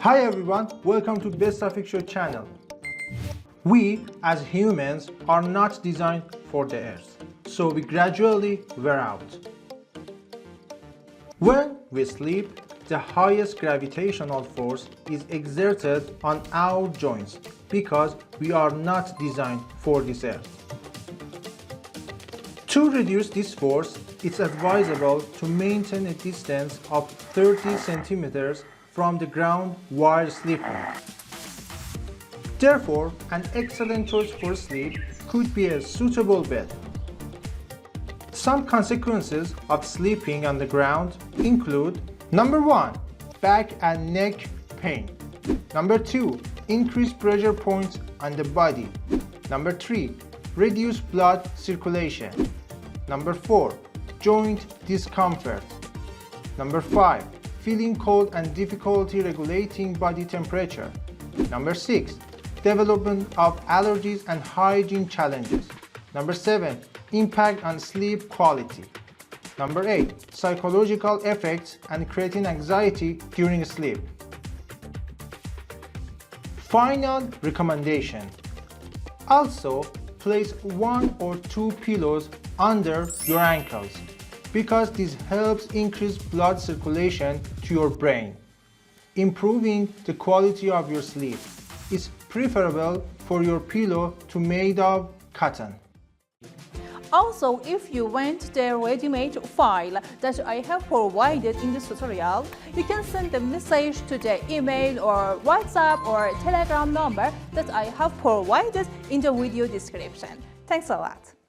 Hi everyone, welcome to Bestaphic Show channel. We as humans are not designed for the Earth, so we gradually wear out. When we sleep, the highest gravitational force is exerted on our joints because we are not designed for this Earth. To reduce this force, it's advisable to maintain a distance of 30 centimeters from the ground while sleeping. Therefore, an excellent choice for sleep could be a suitable bed. Some consequences of sleeping on the ground include: Number 1. Back and neck pain. Number 2. Increased pressure points on the body. Number 3. Reduced blood circulation. Number 4. Joint discomfort. Number 5. Feeling cold and difficulty regulating body temperature. Number 6. Development of allergies and hygiene challenges. Number 7. Impact on sleep quality. Number 8. Psychological effects and creating anxiety during sleep. Final recommendation. Also, place 1 or 2 pillows under your ankles because this helps increase blood circulation to your brain, improving the quality of your sleep. It's preferable for your pillow to be made of cotton. Also, if you want the ready-made file that I have provided in this tutorial, you can send a message to the email or WhatsApp or Telegram number that I have provided in the video description. Thanks a lot.